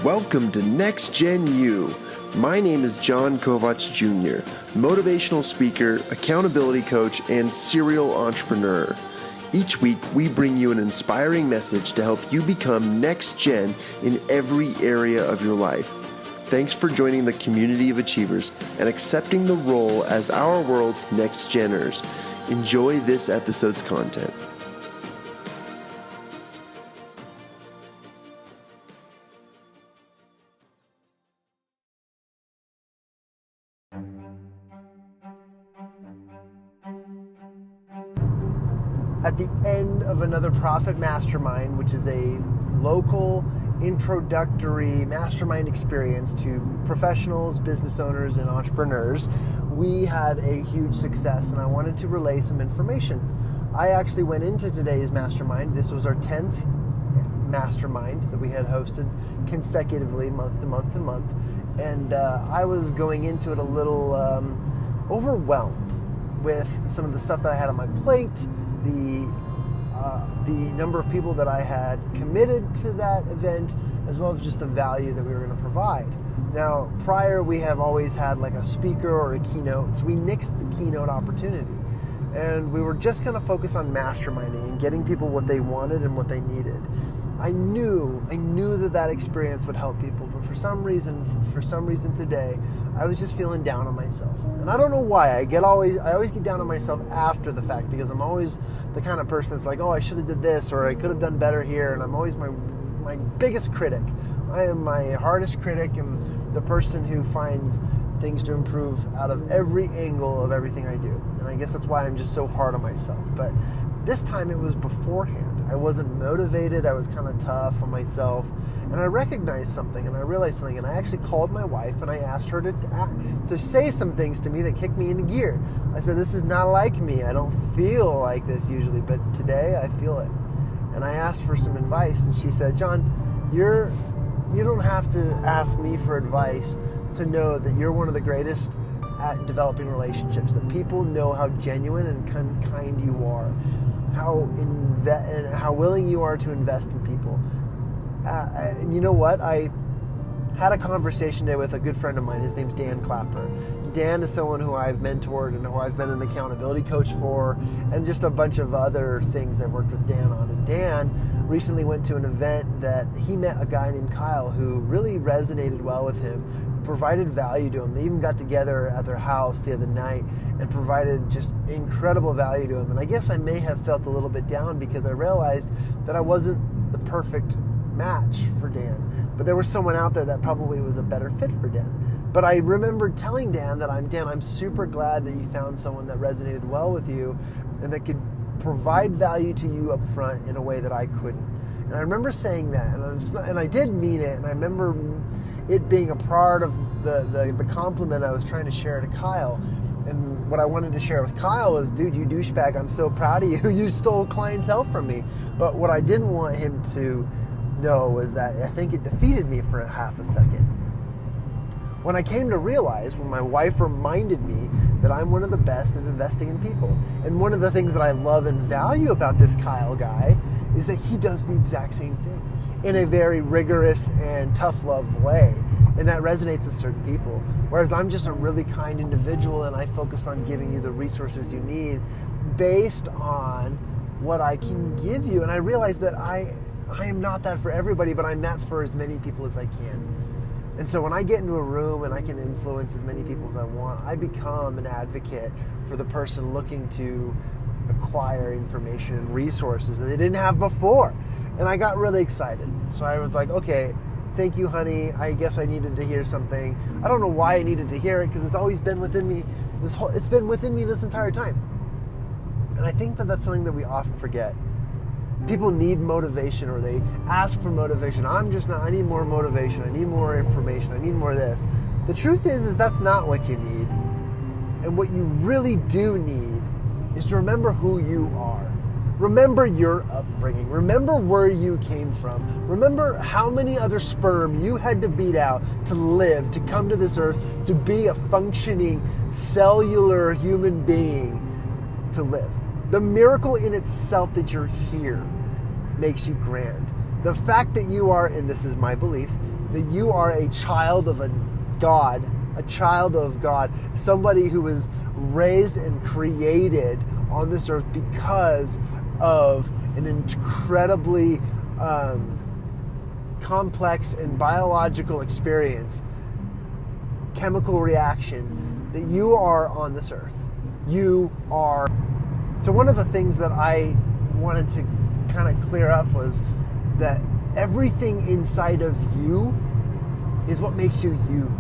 Welcome to NextGen You. My name is Jon Kovach Jr., motivational speaker, accountability coach, and serial entrepreneur. Each week, we bring you an inspiring message to help you become next gen in every area of your life. Thanks for joining the community of achievers and accepting the role as our world's NextGenners. Enjoy this episode's content. At the end of another Profit Mastermind, which is a local introductory mastermind experience to professionals, business owners, and entrepreneurs, we had a huge success, and I wanted to relay some information. I actually went into today's mastermind. This was our 10th mastermind that we had hosted consecutively month to month to month, and I was going into it a little overwhelmed with some of the stuff that I had on my plate, the number of people that I had committed to that event, as well as just the value that we were going to provide. Now, prior, we have always had like a speaker or a keynote, so we nixed the keynote opportunity. And we were just going to focus on masterminding and getting people what they wanted and what they needed. I knew that experience would help people, but for some reason today, I was just feeling down on myself. And I don't know why. I always get down on myself after the fact, because I'm always the kind of person that's like, oh, I should have did this, or I could have done better here, and I'm always my biggest critic. I am my hardest critic and the person who finds things to improve out of every angle of everything I do. And I guess that's why I'm just so hard on myself. But this time it was beforehand. I wasn't motivated. I was kind of tough on myself. And I recognized something, and I realized something, and I actually called my wife and I asked her to say some things to me that kicked me into gear. I said, this is not like me. I don't feel like this usually, but today I feel it. And I asked for some advice, and she said, John, you don't have to ask me for advice to know that you're one of the greatest at developing relationships, that people know how genuine and kind you are, how willing you are to invest in people. And you know what? I had a conversation today with a good friend of mine. His name's Dan Clapper. Dan is someone who I've mentored and who I've been an accountability coach for, and just a bunch of other things I've worked with Dan on. And Dan recently went to an event that he met a guy named Kyle who really resonated well with him, provided value to him. They even got together at their house the other night and provided just incredible value to him. And I guess I may have felt a little bit down because I realized that I wasn't the perfect match for Dan, but there was someone out there that probably was a better fit for Dan. But I remember telling Dan that I'm super glad that you found someone that resonated well with you and that could provide value to you up front in a way that I couldn't. And I remember saying that, and I did mean it, and I remember it being a part of the compliment I was trying to share to Kyle. And what I wanted to share with Kyle was, dude, you douchebag, I'm so proud of you. You stole clientele from me. But what I didn't want him to know was that I think it defeated me for a half a second. When I came to realize, when my wife reminded me that I'm one of the best at investing in people. And one of the things that I love and value about this Kyle guy is that he does the exact same thing in a very rigorous and tough love way. And that resonates with certain people. Whereas I'm just a really kind individual, and I focus on giving you the resources you need based on what I can give you. And I realize that I am not that for everybody, but I'm that for as many people as I can. And so when I get into a room and I can influence as many people as I want, I become an advocate for the person looking to acquire information and resources that they didn't have before. And I got really excited. So I was like, okay, thank you, honey. I guess I needed to hear something. I don't know why I needed to hear it, because it's always been within me. It's been within me this entire time. And I think that that's something that we often forget. People need motivation, or they ask for motivation. I need more motivation. I need more information. I need more of this. The truth is that's not what you need. And what you really do need is to remember who you are. Remember your upbringing. Remember where you came from. Remember how many other sperm you had to beat out to live, to come to this earth, to be a functioning cellular human being, to live. The miracle in itself that you're here makes you grand. The fact that you are, and this is my belief, that you are a child of a child of God, somebody who was raised and created on this earth because of an incredibly complex and biological experience, chemical reaction, that you are on this earth. You are. So one of the things that I wanted to kind of clear up was that everything inside of you is what makes you you.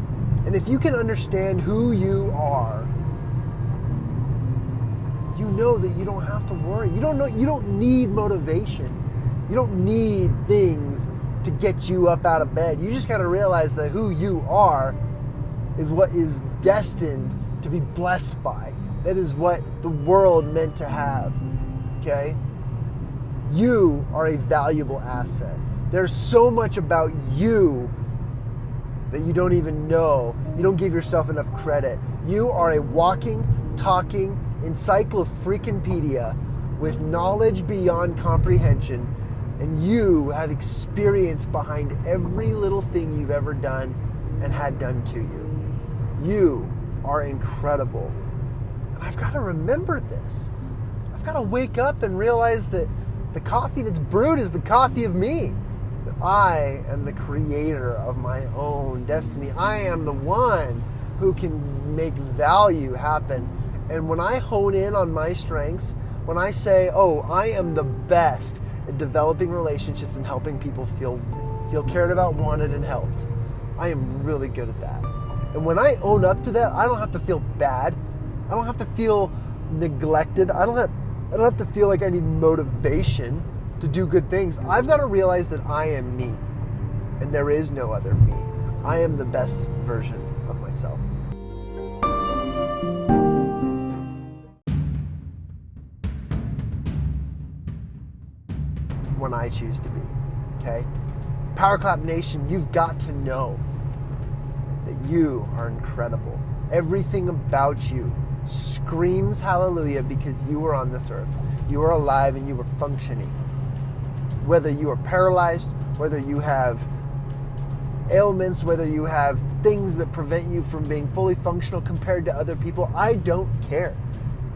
And if you can understand who you are, you know that you don't have to worry. You don't need motivation. You don't need things to get you up out of bed. You just got to realize that who you are is what is destined to be blessed by. That is what the world meant to have. Okay? You are a valuable asset. There's so much about you that you don't even know. You don't give yourself enough credit. You are a walking, talking encyclopedia with knowledge beyond comprehension, and you have experience behind every little thing you've ever done and had done to you. You are incredible. And I've got to remember this. I've got to wake up and realize that the coffee that's brewed is the coffee of me. That I am the creator of my own destiny. I am the one who can make value happen. And when I hone in on my strengths, when I say, oh, I am the best at developing relationships and helping people feel cared about, wanted, and helped, I am really good at that. And when I own up to that, I don't have to feel bad. I don't have to feel neglected. I don't have to feel like I need motivation to do good things. I've got to realize that I am me, and there is no other me. I am the best version of myself. When I choose to be, okay? Power Clap Nation, you've got to know that you are incredible. Everything about you screams hallelujah because you are on this earth. You are alive and you are functioning. Whether you are paralyzed, whether you have ailments, whether you have things that prevent you from being fully functional compared to other people, I don't care.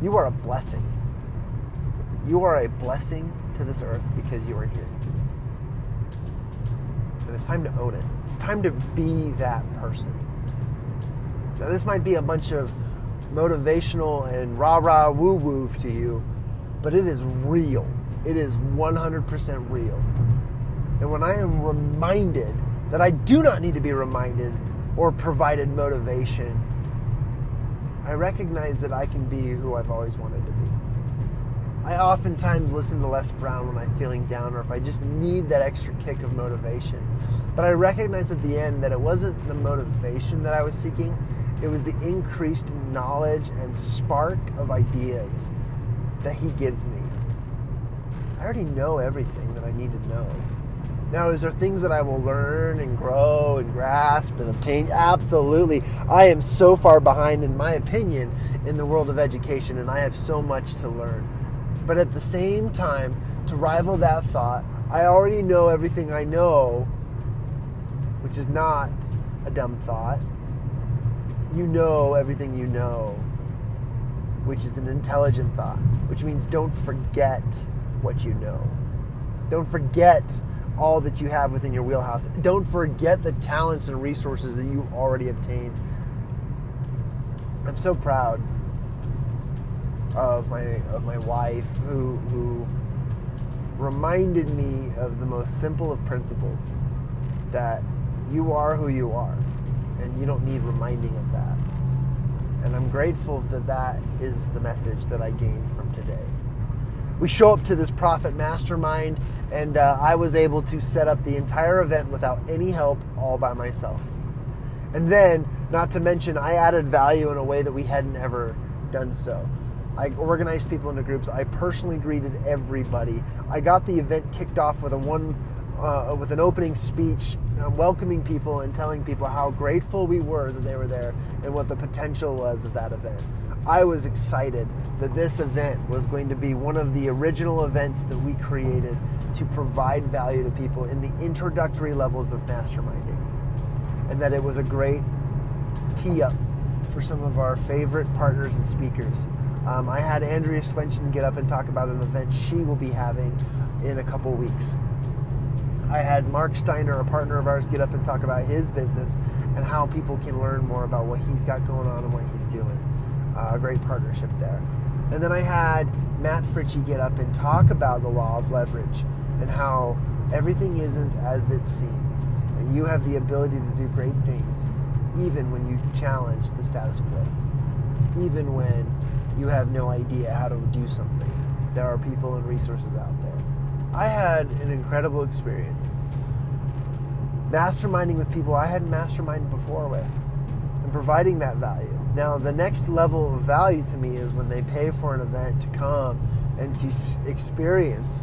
You are a blessing. You are a blessing to this earth because you are here. And it's time to own it. It's time to be that person. Now, this might be a bunch of motivational and rah-rah woo-woo to you, but it is real. It is 100% real. And when I am reminded that I do not need to be reminded or provided motivation, I recognize that I can be who I've always wanted to be. I oftentimes listen to Les Brown when I'm feeling down or if I just need that extra kick of motivation. But I recognize at the end that it wasn't the motivation that I was seeking. It was the increased knowledge and spark of ideas that he gives me. I already know everything that I need to know. Now, is there things that I will learn and grow and grasp and obtain? Absolutely. I am so far behind, in my opinion, in the world of education, and I have so much to learn. But at the same time, to rival that thought, I already know everything I know, which is not a dumb thought. You know everything you know, which is an intelligent thought, which means don't forget what you know. Don't forget all that you have within your wheelhouse. Don't forget the talents and resources that you already obtained. I'm so proud of my wife who reminded me of the most simple of principles, that you are who you are and you don't need reminding of that. And I'm grateful that that is the message that I gained from today. We show up to this Profit Mastermind, and I was able to set up the entire event without any help, all by myself. And then, not to mention, I added value in a way that we hadn't ever done so. I organized people into groups. I personally greeted everybody. I got the event kicked off with with an opening speech, welcoming people and telling people how grateful we were that they were there and what the potential was of that event. I was excited that this event was going to be one of the original events that we created to provide value to people in the introductory levels of masterminding. and that it was a great tee up for some of our favorite partners and speakers. I had Andrea Swenson get up and talk about an event she will be having in a couple weeks. I had Mark Steiner, a partner of ours, get up and talk about his business and how people can learn more about what he's got going on and what he's doing. A great partnership there. And then I had Matt Fritchie get up and talk about the law of leverage and how everything isn't as it seems. And you have the ability to do great things even when you challenge the status quo. Even when you have no idea how to do something. There are people and resources out there. I had an incredible experience masterminding with people I hadn't masterminded before with and providing that value. Now, the next level of value to me is when they pay for an event to come and to experience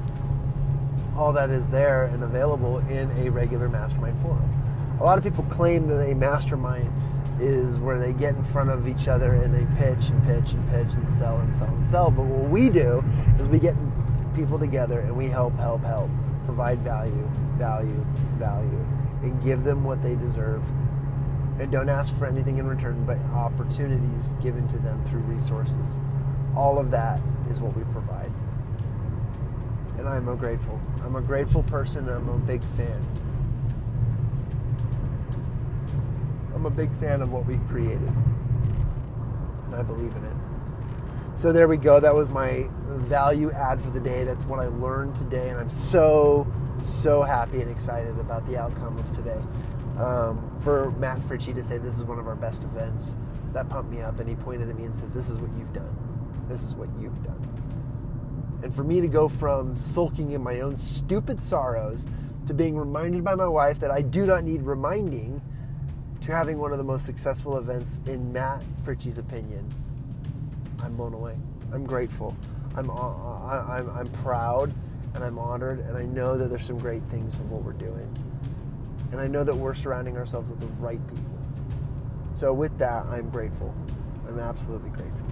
all that is there and available in a regular mastermind forum. A lot of people claim that a mastermind is where they get in front of each other and they pitch and pitch and pitch and sell and sell and sell. But what we do is we get people together and we help, provide value, and give them what they deserve. And don't ask for anything in return but opportunities given to them through resources. All of that is what we provide. And I'm grateful. I'm a grateful person and I'm a big fan. I'm a big fan of what we created. And I believe in it. So there we go. That was my value add for the day. That's what I learned today. And I'm so happy and excited about the outcome of today. For Matt Fritchie to say this is one of our best events, that pumped me up. And he pointed at me and says, this is what you've done. This is what you've done. And for me to go from sulking in my own stupid sorrows to being reminded by my wife that I do not need reminding, to having one of the most successful events in Matt Fritchie's opinion, I'm blown away. I'm grateful. I'm proud and I'm honored, and I know that there's some great things in what we're doing. And I know that we're surrounding ourselves with the right people. So with that, I'm grateful. I'm absolutely grateful.